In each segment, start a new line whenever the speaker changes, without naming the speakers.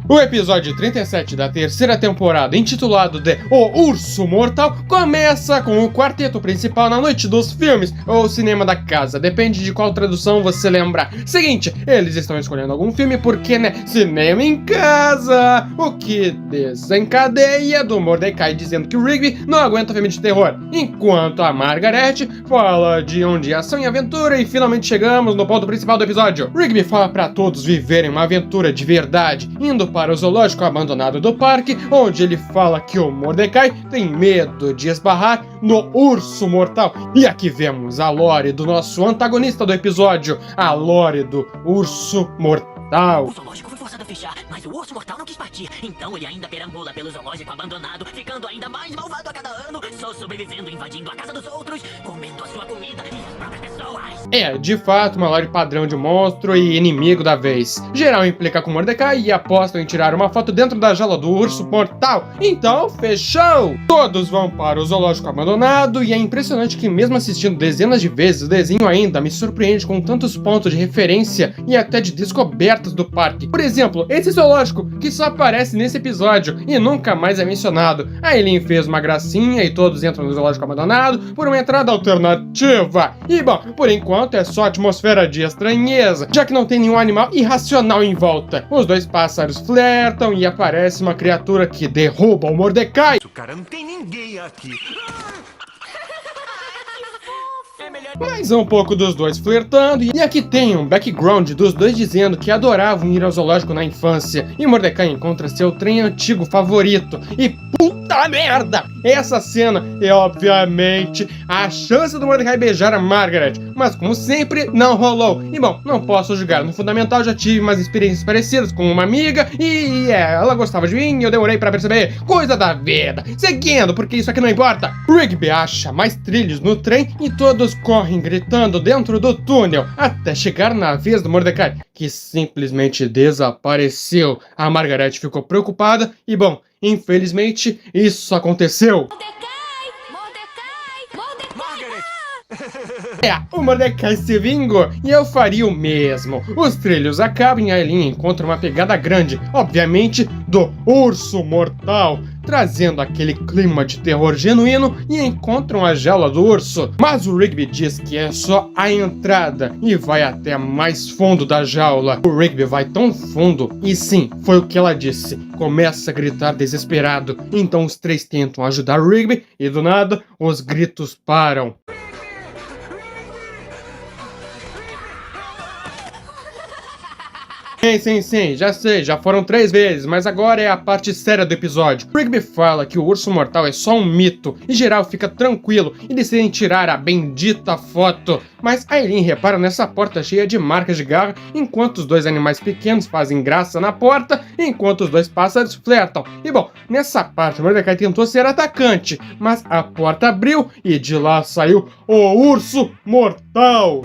O episódio 37 da terceira temporada, intitulado de O Urso Mortal, começa com o quarteto principal na noite dos filmes, ou cinema da casa, depende de qual tradução você lembrar. Seguinte, eles estão escolhendo algum filme porque, né, cinema em casa, o que desencadeia do Mordecai dizendo que o Rigby não aguenta filme de terror, enquanto a Margaret fala de um dia ação e aventura e finalmente chegamos no ponto principal do episódio. Rigby fala para todos viverem uma aventura de verdade, indo para o zoológico abandonado do parque, onde ele fala que o Mordecai tem medo de esbarrar no urso mortal. E aqui vemos a lore do nosso antagonista do episódio, a lore do urso mortal.
O zoológico foi forçado a fechar, mas o urso mortal não quis partir. Então ele ainda perambula pelo zoológico abandonado, ficando ainda mais malvado a cada ano, só sobrevivendo, invadindo a casa dos outros, comendo a sua comida e as próprias pessoas.
É, de fato, uma lore padrão de monstro e inimigo da vez. Geral implica com Mordecai e apostam em tirar uma foto dentro da jaula do urso mortal. Então, fechou! Todos vão para o zoológico abandonado e é impressionante que mesmo assistindo dezenas de vezes, o desenho ainda me surpreende com tantos pontos de referência e até de descobertas do parque. Por exemplo, esse zoológico que só aparece nesse episódio e nunca mais é mencionado. A Eileen fez uma gracinha e todos entram no zoológico abandonado por uma entrada alternativa. E bom, por enquanto é só atmosfera de estranheza, já que não tem nenhum animal irracional em volta. Os dois pássaros flertam e aparece uma criatura que derruba o Mordecai.
Cara, não tem ninguém aqui.
Mais um pouco dos dois flertando, e aqui tem um background dos dois dizendo que adoravam ir ao zoológico na infância, e Mordecai encontra seu trem antigo favorito, e puta merda! Essa cena é obviamente a chance do Mordecai beijar a Margaret, mas como sempre, não rolou. E bom, não posso julgar, no fundamental já tive umas experiências parecidas com uma amiga, e ela gostava de mim e eu demorei pra perceber, coisa da vida. Seguindo, porque isso aqui não importa. Rigby acha mais trilhos no trem e todos correm gritando dentro do túnel, até chegar na vez do Mordecai, que simplesmente desapareceu. A Margaret ficou preocupada e, bom, infelizmente, isso aconteceu. O Mordecai se vingou e eu faria o mesmo. Os trilhos acabam e a Eileen encontra uma pegada grande, obviamente, do urso mortal, trazendo aquele clima de terror genuíno, e encontram a jaula do urso. Mas o Rigby diz que é só a entrada e vai até mais fundo da jaula. O Rigby vai tão fundo, e sim, foi o que ela disse, começa a gritar desesperado. Então os três tentam ajudar o Rigby e do nada os gritos param. Sim, já sei, já foram 3 vezes, mas agora é a parte séria do episódio. Rigby fala que o urso mortal é só um mito, e geral fica tranquilo e decidem tirar a bendita foto. Mas a Eileen repara nessa porta cheia de marcas de garra, enquanto os dois animais pequenos fazem graça na porta, enquanto os dois pássaros flertam. E bom, nessa parte Mordecai tentou ser atacante, mas a porta abriu e de lá saiu o urso mortal.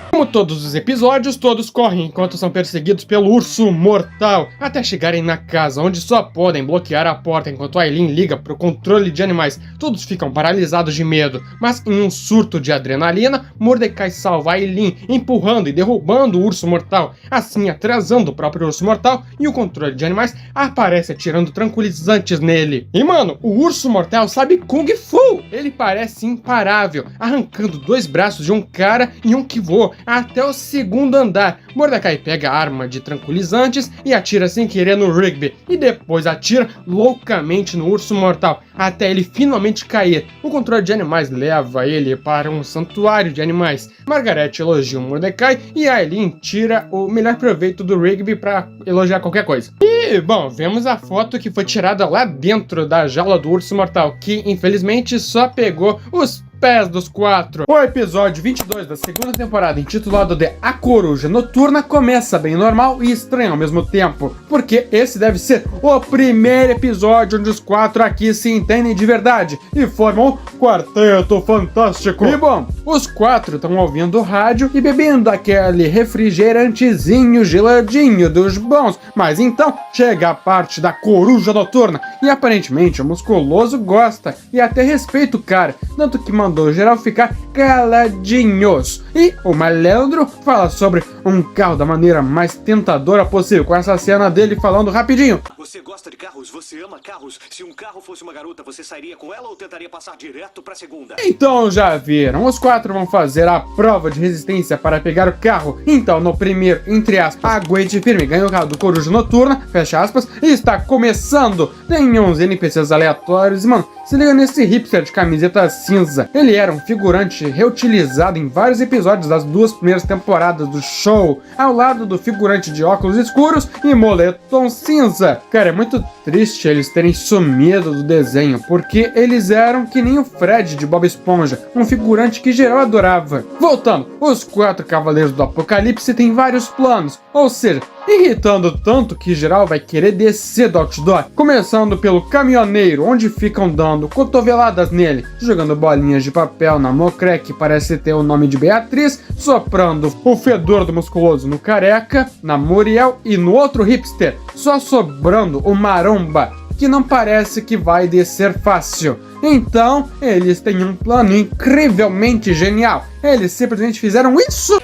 Como todos os episódios, todos correm enquanto são perseguidos pelo urso mortal, até chegarem na casa, onde só podem bloquear a porta enquanto a Eileen liga pro controle de animais. Todos ficam paralisados de medo, mas em um surto de adrenalina, Mordecai salva a Eileen, empurrando e derrubando o urso mortal, assim atrasando o próprio urso mortal, e o controle de animais aparece atirando tranquilizantes nele. E mano, o urso mortal sabe Kung Fu! Ele parece imparável, arrancando 2 braços de um cara e um que voa até o 2º andar. Mordecai pega a arma de tranquilizantes e atira sem querer no Rigby, e depois atira loucamente no urso mortal, até ele finalmente cair. O controle de animais leva ele para um santuário de animais. Margaret elogia o Mordecai e a Eileen tira o melhor proveito do Rigby para elogiar qualquer coisa. E, bom, vemos a foto que foi tirada lá dentro da jaula do urso mortal, que infelizmente só pegou os pés dos 4. O episódio 22 da 2ª temporada, intitulado de A Coruja Noturna, começa bem normal e estranho ao mesmo tempo, porque esse deve ser o primeiro episódio onde os 4 aqui se entendem de verdade e formam um quarteto fantástico. E bom, os 4 estão ouvindo o rádio e bebendo aquele refrigerantezinho geladinho dos bons, mas então chega a parte da Coruja Noturna e aparentemente o musculoso gosta e até respeita o cara, tanto que mandou geral ficar caladinhos. E o malandro fala sobre um carro da maneira mais tentadora possível, com essa cena dele falando rapidinho.
Você gosta de carros? Você ama carros? Se um carro fosse uma garota, você sairia com ela ou tentaria passar direto pra segunda?
Então já viram, os 4 vão fazer a prova de resistência para pegar o carro. Então no primeiro, entre aspas, aguente firme, ganha o carro do Coruja Noturna, fecha aspas, e está começando. Tem uns NPCs aleatórios, mano, se liga nesse hipster de camiseta cinza. Ele era um figurante reutilizado em vários episódios das 2 primeiras temporadas do show, ao lado do figurante de óculos escuros e moletom cinza. Cara, é muito triste eles terem sumido do desenho, porque eles eram que nem o Fred de Bob Esponja, um figurante que geral adorava. Voltando, os 4 Cavaleiros do Apocalipse têm vários planos, ou seja, irritando tanto que geral vai querer descer do outdoor, começando pelo caminhoneiro, onde ficam dando cotoveladas nele, jogando bolinhas de papel na mocré que parece ter o nome de Beatriz, soprando o fedor do musculoso no careca, na Muriel e no outro hipster, só sobrando o maromba, que não parece que vai descer fácil. Então, eles têm um plano incrivelmente genial. Eles simplesmente fizeram isso.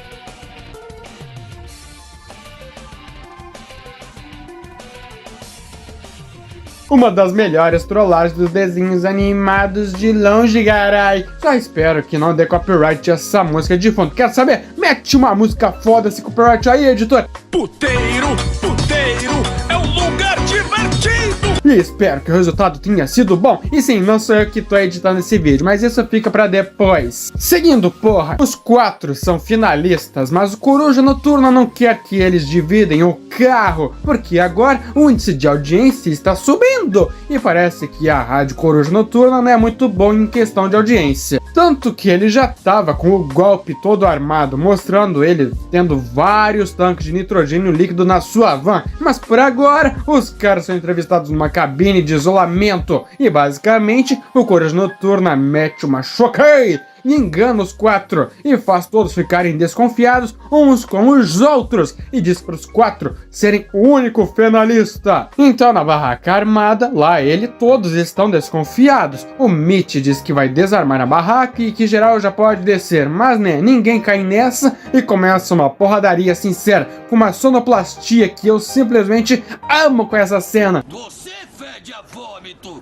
Uma das melhores trollagens dos desenhos animados de longe, carai. Só espero que não dê copyright essa música de fundo. Quero saber? Mete uma música foda esse copyright aí, editor.
Puteiro, puteiro, é um lugar divertido!
E espero que o resultado tenha sido bom. E sim, não sou eu que tô editando esse vídeo, mas isso fica pra depois. Seguindo, porra, os 4 são finalistas, mas o Coruja Noturna não quer que eles dividem o carro, porque agora o índice de audiência está subindo. E parece que a Rádio Coruja Noturna não é muito bom em questão de audiência. Tanto que ele já tava com o golpe todo armado, mostrando ele tendo vários tanques de nitrogênio líquido na sua van. Mas por agora, os caras são entrevistados numa cabine de isolamento. E basicamente, o Coruja Noturna mete uma choquei e engana os 4 e faz todos ficarem desconfiados uns com os outros e diz para os 4 serem o único finalista. Então na barraca armada, lá todos estão desconfiados. O Mitch diz que vai desarmar a barraca e que geral já pode descer, mas né, ninguém cai nessa e começa uma porradaria sincera com uma sonoplastia que eu simplesmente amo com essa cena.
Você fede a vômito!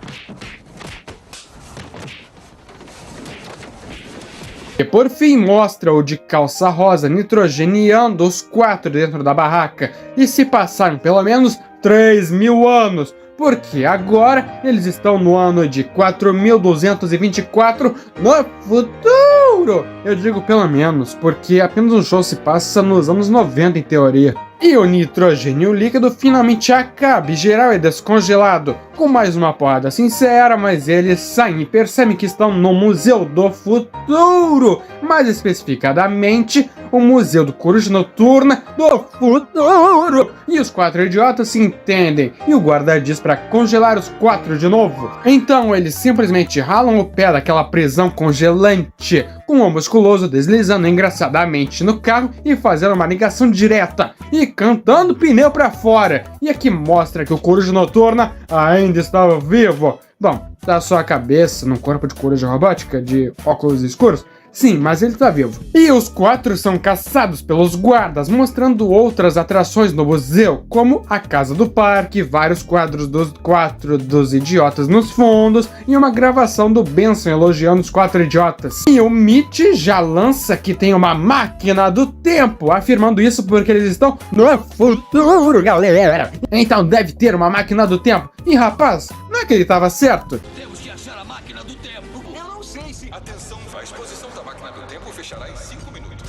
E por fim mostra o de calça rosa nitrogeneando os 4 dentro da barraca. E se passaram pelo menos 3.000 anos, porque agora eles estão no ano de 4.224 no futuro. Eu digo pelo menos, porque apenas um show se passa nos anos 90 em teoria. E o nitrogênio líquido finalmente acaba e geral é descongelado, com mais uma porrada sincera, mas eles saem e percebem que estão no Museu do Futuro, mais especificadamente o Museu do Coruja Noturna do Futuro. E os 4 idiotas se entendem, e o guarda diz para congelar os 4 de novo. Então eles simplesmente ralam o pé daquela prisão congelante, com o musculoso deslizando engraçadamente no carro e fazendo uma ligação direta, e cantando pneu pra fora. E aqui mostra que o Coruja Noturna ainda estava vivo. Bom, tá só a cabeça num corpo de coruja robótica de óculos escuros. Sim, mas ele tá vivo. E os 4 são caçados pelos guardas, mostrando outras atrações no museu, como a casa do parque, vários quadros dos 4 dos idiotas nos fundos e uma gravação do Benson elogiando os 4 idiotas. E o Mitch já lança que tem uma máquina do tempo, afirmando isso porque eles estão no futuro, galera. Então deve ter uma máquina do tempo. E rapaz, não é que ele tava certo?
Temos que achar a máquina do tempo. Eu não sei se... Atenção, a exposição da máquina do tempo fechará em 5 minutos.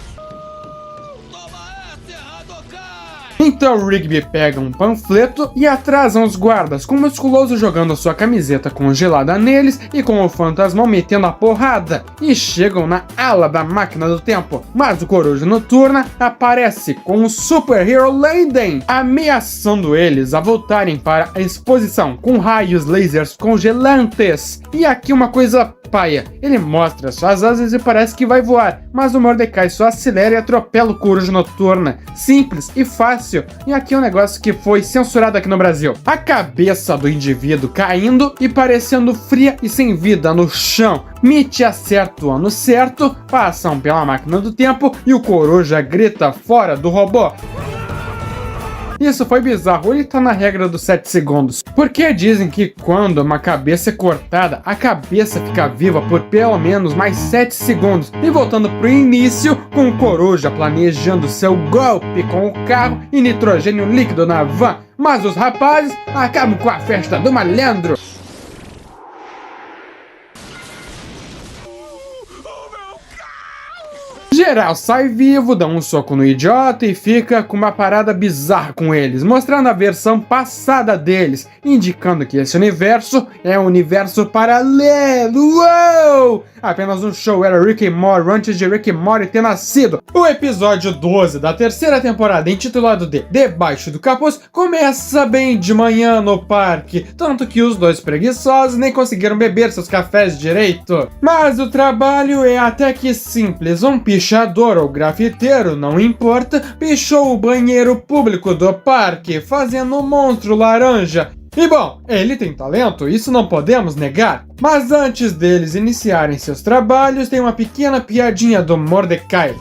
Toma essa, Hadouken!
Então Rigby pega um panfleto e atrasam os guardas, com o musculoso jogando sua camiseta congelada neles e com o fantasmão metendo a porrada. E chegam na ala da máquina do tempo, mas o Coruja Noturna aparece com o Super Hero Leiden, ameaçando eles a voltarem para a exposição com raios lasers congelantes. E aqui uma coisa paia, ele mostra suas asas e parece que vai voar, mas o Mordecai só acelera e atropela o Coruja Noturna. Simples e fácil. vídeo. E aqui é um negócio que foi censurado aqui no Brasil. A cabeça do indivíduo caindo e parecendo fria e sem vida no chão. Mitch acerta o ano certo, passam pela máquina do tempo e o Coruja grita fora do robô. Isso foi bizarro, ele tá na regra dos 7 segundos. Porque dizem que quando uma cabeça é cortada, a cabeça fica viva por pelo menos mais 7 segundos. E voltando pro início, com o Coruja planejando seu golpe com o carro e nitrogênio líquido na van. Mas os rapazes acabam com a festa do malandro. Geral sai vivo, dá um soco no idiota e fica com uma parada bizarra com eles, mostrando a versão passada deles, indicando que esse universo é um universo paralelo. Uou! Apenas um show era Rick e Morty antes de Rick e Morty ter nascido. O episódio 12 da terceira temporada, intitulado de Debaixo do Capuz, começa bem de manhã no parque, tanto que os dois preguiçosos nem conseguiram beber seus cafés direito. Mas o trabalho é até que simples, um pichador ou grafiteiro, não importa, pichou o banheiro público do parque, fazendo um monstro laranja. E bom, ele tem talento, isso não podemos negar. Mas antes deles iniciarem seus trabalhos, tem uma pequena piadinha do Mordecai.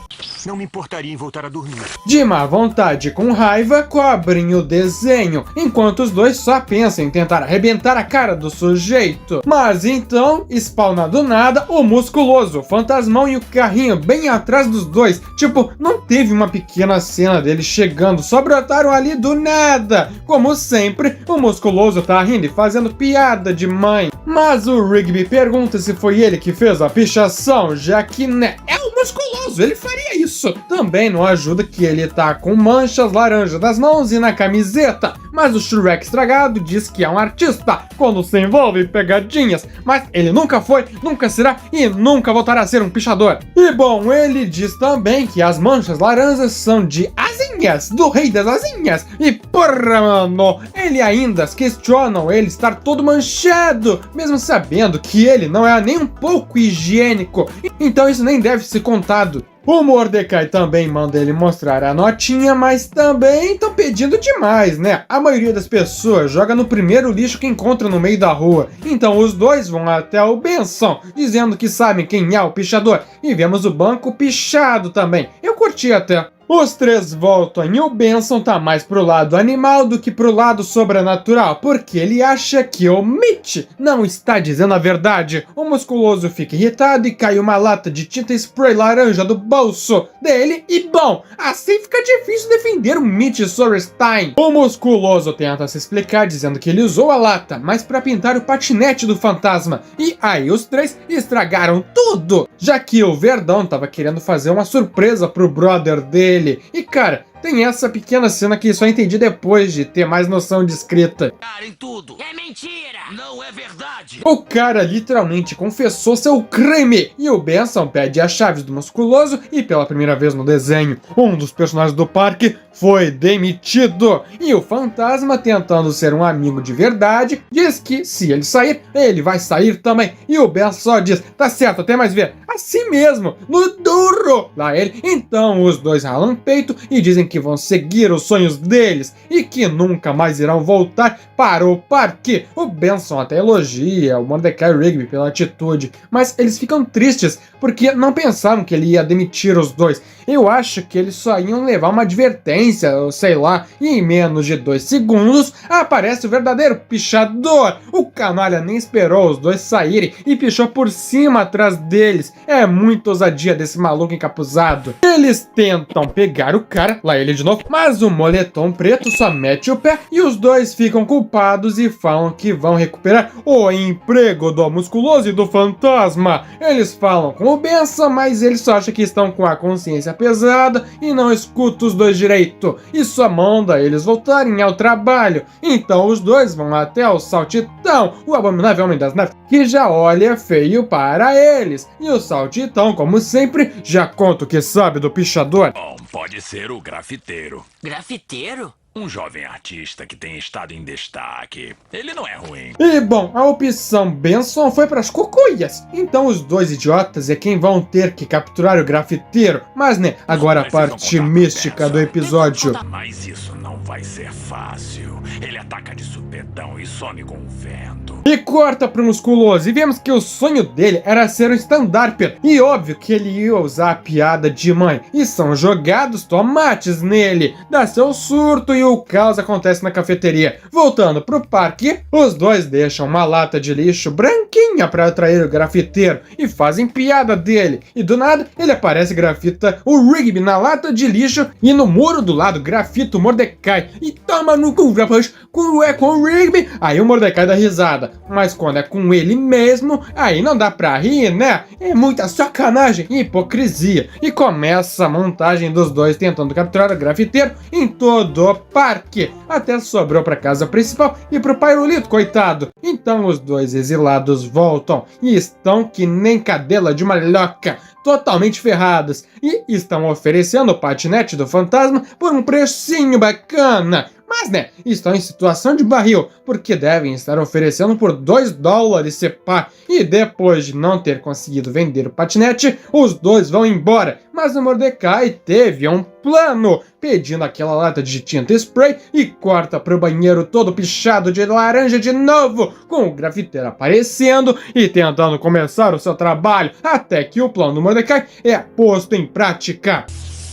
Não me importaria em voltar a dormir.
De má vontade e com raiva, cobrem o desenho, enquanto os dois só pensam em tentar arrebentar a cara do sujeito. Mas então, spawna do nada o musculoso, o fantasmão e o carrinho bem atrás dos dois. Tipo, não teve uma pequena cena deles chegando, só brotaram ali do nada. Como sempre, o musculoso tá rindo e fazendo piada de mãe. Mas o Rigby pergunta se foi ele que fez a pichação, já que, né, é o musculoso, ele faria isso. Também não ajuda que ele tá com manchas laranja nas mãos e na camiseta. Mas o Shrek estragado diz que é um artista quando se envolve em pegadinhas. Mas ele nunca foi, nunca será e nunca voltará a ser um pichador. E bom, ele diz também que as manchas laranjas são de asinhas, do rei das asinhas. E porra, mano, ele ainda questionam ele estar todo manchado, mesmo sabendo que ele não é nem um pouco higiênico. Então isso nem deve ser contado. O Mordecai também manda ele mostrar a notinha, mas também estão pedindo demais, né? A maioria das pessoas joga no primeiro lixo que encontra no meio da rua. Então os dois vão até o Benson, dizendo que sabem quem é o pichador. E vemos o banco pichado também. Eu curti até. Os três voltam e o Benson tá mais pro lado animal do que pro lado sobrenatural, porque ele acha que o Mitch não está dizendo a verdade. O musculoso fica irritado e cai uma lata de tinta spray laranja do bolso dele e bom, assim fica difícil defender o Mitch Sorenstein. O musculoso tenta se explicar dizendo que ele usou a lata, mas para pintar o patinete do fantasma. E aí os três estragaram tudo, já que o Verdão tava querendo fazer uma surpresa pro brother dele. E cara, tem essa pequena cena que só entendi depois de ter mais noção de escrita.
Cara, em tudo.
É mentira!
Não é verdade.
O cara literalmente confessou seu crime. E o Benson pede as chaves do musculoso e pela primeira vez no desenho, um dos personagens do parque foi demitido. E o fantasma, tentando ser um amigo de verdade, diz que se ele sair, ele vai sair também. E o Benson só diz, tá certo, até mais ver. Assim mesmo, no duro. Lá ele, então os dois ralam peito e dizem que vão seguir os sonhos deles e que nunca mais irão voltar para o parque. O Benson até elogia o Mordecai e Rigby pela atitude, mas eles ficam tristes porque não pensaram que ele ia demitir os dois. Eu acho que eles só iam levar uma advertência, ou sei lá, e em menos de 2 segundos aparece o verdadeiro pichador. O canalha nem esperou os dois saírem e pichou por cima atrás deles. É muita ousadia desse maluco encapuzado. Eles tentam pegar o cara, lá ele de novo, mas o moletom preto só mete o pé e os dois ficam culpados e falam que vão recuperar o emprego do musculoso e do fantasma. Eles falam com o Benson, mas ele só acha que estão com a consciência pesada e não escuta os dois direito. E só manda eles voltarem ao trabalho. Então os dois vão até o Saltitão, o abominável Homem das Neves, que já olha feio para eles. E o Saltitão, como sempre, já conta o que sabe do pichador.
Bom, pode ser o grafiteiro.
Grafiteiro?
Um jovem artista que tem estado em destaque. Ele não é ruim.
E bom, a opção Benson foi para as cucuias. Então os dois idiotas é quem vão ter que capturar o grafiteiro. Mas né, agora a parte mística do episódio.
Mas isso não vai ser fácil. Ele ataca de supetão e some com o vento.
E corta pro musculoso e vemos que o sonho dele era ser um stand-upper. E óbvio que ele ia usar a piada de mãe. E são jogados tomates nele. Dá seu surto e o caos acontece na cafeteria. Voltando pro parque, os dois deixam uma lata de lixo branquinha para atrair o grafiteiro e fazem piada dele. E do nada, ele aparece e grafita o Rigby na lata de lixo e no muro do lado grafita o Mordecai. E toma no cu, rapaz, quando é com o Rigby, aí o Mordecai dá risada. Mas quando é com ele mesmo, aí não dá pra rir, né? É muita sacanagem e hipocrisia. E começa a montagem dos dois tentando capturar o grafiteiro em todo o parque. Até sobrou pra casa principal e pro Pirulito, coitado. Então os dois exilados voltam e estão que nem cadela de malhoca, totalmente ferradas. E estão oferecendo o patinete do fantasma por um precinho bacana. Mas né, estão em situação de barril, porque devem estar oferecendo por $2 se pá. E depois de não ter conseguido vender o patinete, os dois vão embora. Mas o Mordecai teve um plano, pedindo aquela lata de tinta spray e corta pro banheiro todo pichado de laranja de novo, com o grafiteiro aparecendo e tentando começar o seu trabalho, até que o plano do Mordecai é posto em prática.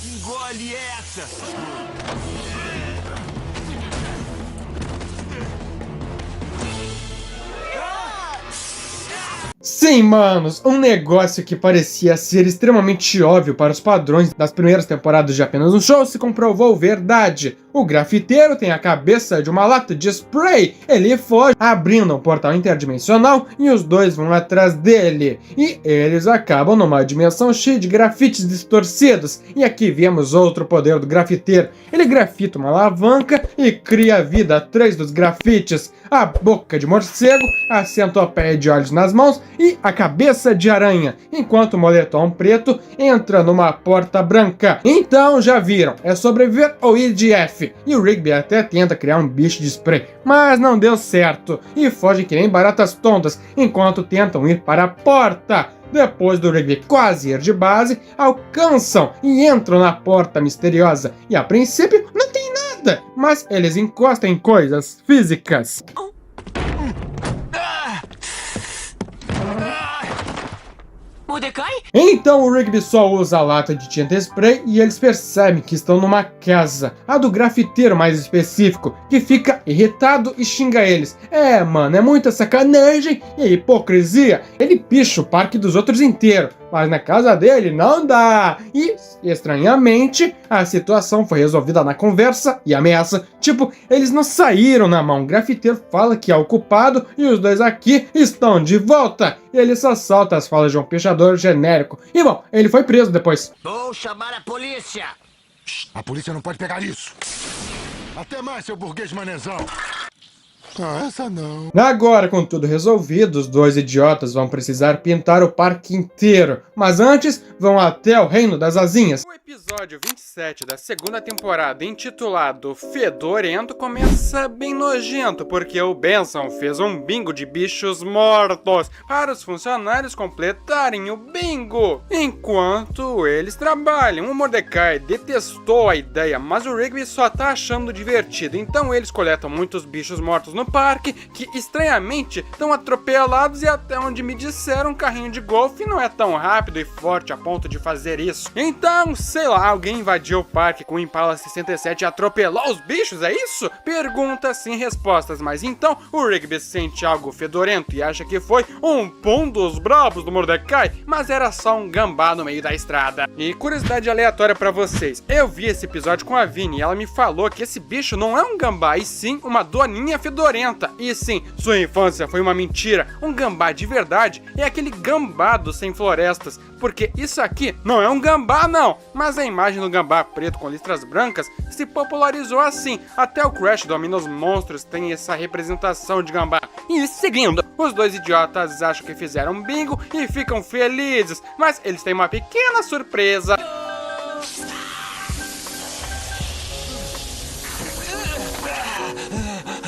Engole essa!
Sim, manos, um negócio que parecia ser extremamente óbvio para os padrões das primeiras temporadas de Apenas um Show se comprovou verdade. O grafiteiro tem a cabeça de uma lata de spray. Ele foge, abrindo um portal interdimensional e os dois vão atrás dele. E eles acabam numa dimensão cheia de grafites distorcidos. E aqui vemos outro poder do grafiteiro. Ele grafita uma alavanca e cria vida atrás dos grafites. A boca de morcego, a centopeia de olhos nas mãos e a cabeça de aranha, enquanto o moletom preto entra numa porta branca. Então já viram, é sobreviver ou ir de F. E o Rigby até tenta criar um bicho de spray, mas não deu certo, e foge que nem baratas tontas, enquanto tentam ir para a porta. Depois do Rigby quase ir de base, alcançam e entram na porta misteriosa. E a princípio não tem nada, mas eles encostam em coisas físicas.
Mordecai?
Então o Rigby só usa a lata de tinta spray e eles percebem que estão numa casa, a do grafiteiro mais específico, que fica irritado e xinga eles. É, mano, é muita sacanagem e hipocrisia. Ele picha o parque dos outros inteiro, mas na casa dele não dá. E, estranhamente, a situação foi resolvida na conversa e ameaça. Tipo, eles não saíram na mão. O grafiteiro fala que é o culpado e os dois aqui estão de volta. E ele só solta as falas de um pichador genérico. E bom, ele foi preso depois.
Vou chamar a polícia.
A polícia não pode pegar isso! Até mais, seu burguês manezão! Ah, essa não.
Agora, com tudo resolvido, os dois idiotas vão precisar pintar o parque inteiro. Mas antes, vão até o Reino das Asinhas. O episódio 27 da segunda temporada, intitulado Fedorento, começa bem nojento, porque o Benson fez um bingo de bichos mortos para os funcionários completarem o bingo, enquanto eles trabalham. O Mordecai detestou a ideia, mas o Rigby só tá achando divertido, então eles coletam muitos bichos mortos no parque, que estranhamente estão atropelados, e até onde me disseram, um carrinho de golfe não é tão rápido e forte a ponto de fazer isso. Então, sei lá, alguém invadiu o parque com o Impala 67 e atropelou os bichos, é isso? Perguntas sem respostas, mas então o Rigby sente algo fedorento e acha que foi um pum dos brabos do Mordecai, mas era só um gambá no meio da estrada. E curiosidade aleatória pra vocês, eu vi esse episódio com a Vini e ela me falou que esse bicho não é um gambá, e sim uma doninha fedorenta. E sim, sua infância foi uma mentira. Um gambá de verdade é aquele gambado sem florestas, porque isso aqui não é um gambá não, mas a imagem do gambá preto com listras brancas se popularizou assim. Até o Crash domina os monstros tem essa representação de gambá. E seguindo, os dois idiotas acham que fizeram bingo e ficam felizes, mas eles têm uma pequena surpresa.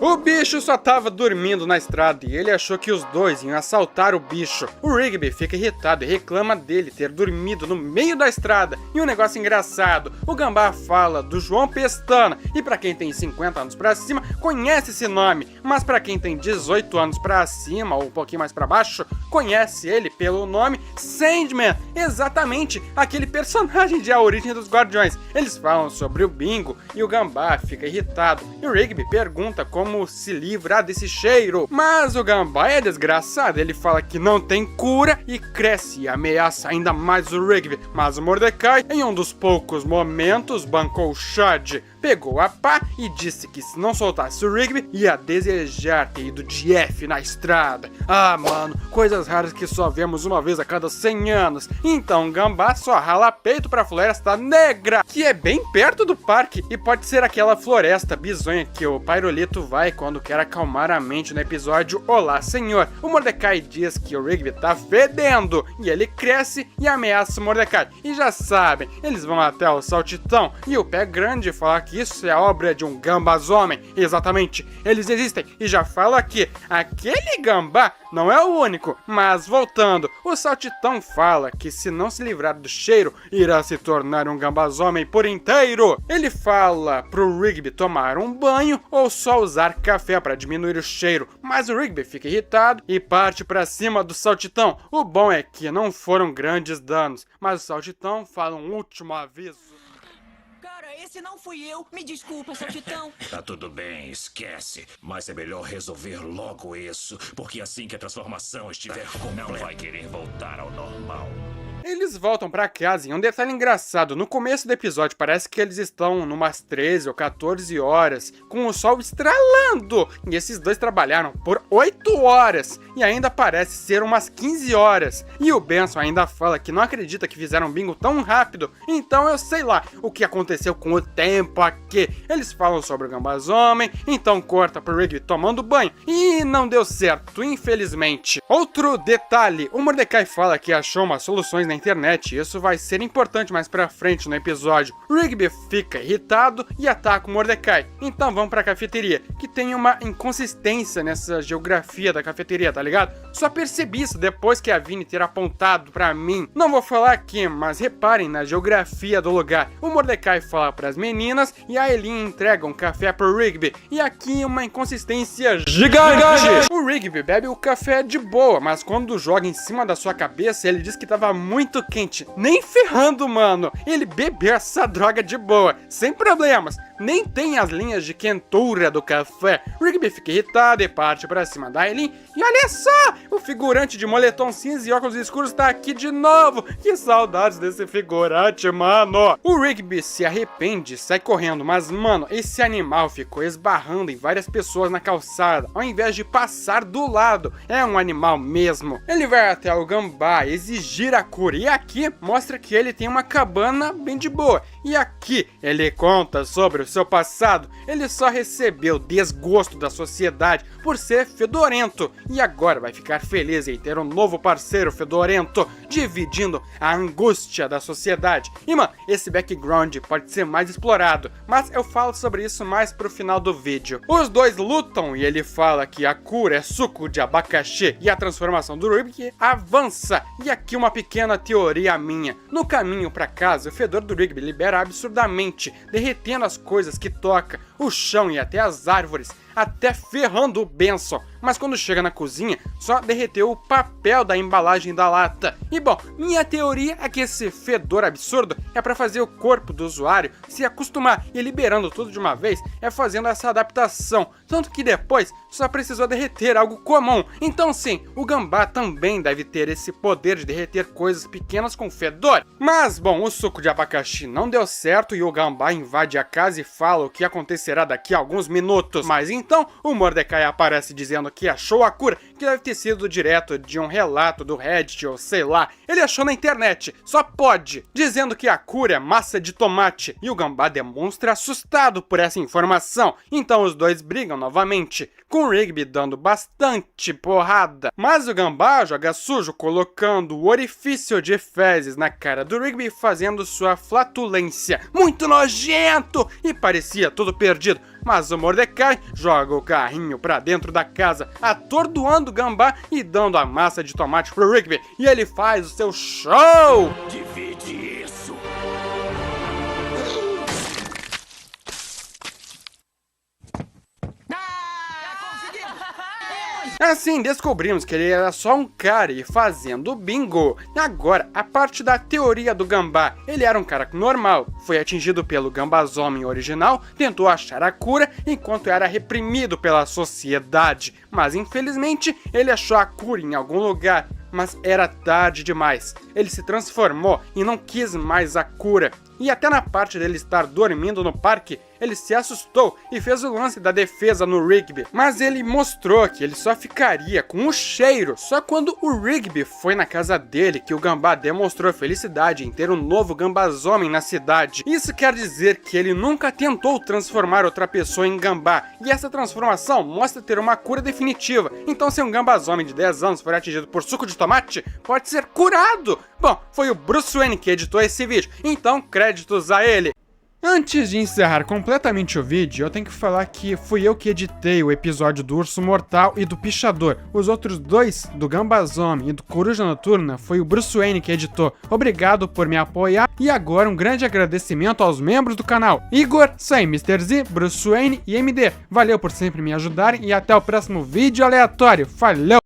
O bicho só tava dormindo na estrada e ele achou que os dois iam assaltar o bicho. O Rigby fica irritado e reclama dele ter dormido no meio da estrada. E um negócio engraçado, o Gambá fala do João Pestana, e pra quem tem 50 anos pra cima, conhece esse nome, mas pra quem tem 18 anos pra cima, ou um pouquinho mais pra baixo, conhece ele pelo nome Sandman, exatamente aquele personagem de A Origem dos Guardiões. Eles falam sobre o Bingo e o Gambá fica irritado, e o Rigby pergunta como se livrar desse cheiro, mas o Gambá é desgraçado, ele fala que não tem cura e cresce e ameaça ainda mais o Rigby, mas o Mordecai, em um dos poucos momentos, bancou o Chad, pegou a pá e disse que se não soltasse o Rigby, ia desejar ter ido de F na estrada. Ah, mano, coisas raras que só vemos uma vez a cada 100 anos. Então Gambá só rala peito pra Floresta Negra, que é bem perto do parque, e pode ser aquela floresta bizonha que o Pirulito vai quando quer acalmar a mente no episódio Olá, Senhor. O Mordecai diz que o Rigby tá fedendo, e ele cresce e ameaça o Mordecai. E já sabem, eles vão até o Saltitão, e o Pé Grande fala que isso é obra de um gambazomem. Exatamente, eles existem, e já falo aqui, aquele gambá não é o único. Mas voltando, o Saltitão fala que se não se livrar do cheiro, irá se tornar um gambazomem por inteiro. Ele fala pro Rigby tomar um banho ou só usar café para diminuir o cheiro, mas o Rigby fica irritado e parte pra cima do Saltitão. O bom é que não foram grandes danos, mas o Saltitão fala um último aviso.
Cara, esse não fui eu. Me desculpa, Saltitão.
Tá tudo bem, esquece. Mas é melhor resolver logo isso, porque assim que a transformação estiver completa, não vai querer voltar ao normal.
Eles voltam pra casa e um detalhe engraçado, no começo do episódio parece que eles estão numas 13 ou 14 horas, com o sol estralando, e esses dois trabalharam por 8 horas, e ainda parece ser umas 15 horas, e o Benson ainda fala que não acredita que fizeram bingo tão rápido, então eu sei lá o que aconteceu com o tempo aqui. Eles falam sobre o Gambazomem, então corta pro Rigby tomando banho, e não deu certo, infelizmente. Outro detalhe, o Mordecai fala que achou umas soluções na internet, e isso vai ser importante mais pra frente no episódio. Rigby fica irritado e ataca o Mordecai. Então vamos pra cafeteria, que tem uma inconsistência nessa geografia da cafeteria, tá ligado? Só percebi isso depois que a Vini ter apontado pra mim. Não vou falar aqui, mas reparem na geografia do lugar. O Mordecai fala pras meninas e a Eileen entrega um café pro Rigby. E aqui uma inconsistência gigante. O Rigby bebe o café de boa, mas quando joga em cima da sua cabeça, ele diz que tava muito quente. Nem ferrando, mano. Ele bebeu essa droga de boa, sem problemas. Nem tem as linhas de quentura do café. Rigby fica irritado e parte pra cima da Eileen. E olha só, o figurante de moletom cinza e óculos escuros tá aqui de novo. Que saudades desse figurante, mano. O Rigby se arrepende e sai correndo, mas, mano, esse animal ficou esbarrando em várias pessoas na calçada, ao invés de passar do lado. É um animal mesmo. Ele vai até o Gambá exigir a cura, e aqui mostra que ele tem uma cabana bem de boa. E aqui ele conta sobre o seu passado. Ele só recebeu desgosto da sociedade por ser fedorento, e agora vai ficar feliz em ter um novo parceiro fedorento, dividindo a angústia da sociedade. E mano, esse background pode ser mais explorado, mas eu falo sobre isso mais pro final do vídeo. Os dois lutam e ele fala que a cura é suco de abacaxi e a transformação do Rigby avança. E aqui uma pequena teoria minha. No caminho pra casa, o fedor do Rigby libera absurdamente, derretendo as coisas que toca, o chão e até as árvores, até ferrando o Benson. Mas quando chega na cozinha, só derreteu o papel da embalagem da lata. E bom, minha teoria é que esse fedor absurdo é pra fazer o corpo do usuário se acostumar, e liberando tudo de uma vez é fazendo essa adaptação, tanto que depois só precisou derreter algo comum. Então sim, o Gambá também deve ter esse poder de derreter coisas pequenas com fedor. Mas bom, o suco de abacaxi não deu certo e o Gambá invade a casa e fala o que acontecerá daqui a alguns minutos. Mas então o Mordecai aparece dizendo que achou a cura, que deve ter sido direto de um relato do Reddit ou sei lá. Ele achou na internet, só pode, dizendo que a cura é massa de tomate, e o Gambá demonstra assustado por essa informação. Então os dois brigam novamente, com o Rigby dando bastante porrada. Mas o Gambá joga sujo, colocando o orifício de fezes na cara do Rigby, fazendo sua flatulência. Muito nojento! E parecia tudo perdido. mas o Mordecai joga o carrinho pra dentro da casa, atordoando o Gambá e dando a massa de tomate pro Rigby, e ele faz o seu show!
Divide isso.
Assim, descobrimos que ele era só um cara e fazendo bingo. Agora, a parte da teoria do Gambá. Ele era um cara normal, foi atingido pelo Gambazomem original, tentou achar a cura enquanto era reprimido pela sociedade. Mas infelizmente, ele achou a cura em algum lugar. Mas era tarde demais. Ele se transformou e não quis mais a cura. E até na parte dele estar dormindo no parque, ele se assustou e fez o lance da defesa no Rigby. Mas ele mostrou que ele só ficaria com o cheiro só quando o Rigby foi na casa dele que o Gambá demonstrou felicidade em ter um novo Gambazomem na cidade. Isso quer dizer que ele nunca tentou transformar outra pessoa em Gambá. E essa transformação mostra ter uma cura definitiva. Então se um Gambazomem de 10 anos for atingido por suco de tomate, pode ser curado. Bom, foi o Bruce Wayne que editou esse vídeo, então créditos a ele. Antes de encerrar completamente o vídeo, eu tenho que falar que fui eu que editei o episódio do Urso Mortal e do Pichador. Os outros dois, do Gambazomem e do Coruja Noturna, foi o Bruce Wayne que editou. Obrigado por me apoiar e agora um grande agradecimento aos membros do canal: Igor, Sam, Mr. Z, Bruce Wayne e MD. Valeu por sempre me ajudarem e até o próximo vídeo aleatório. Falou!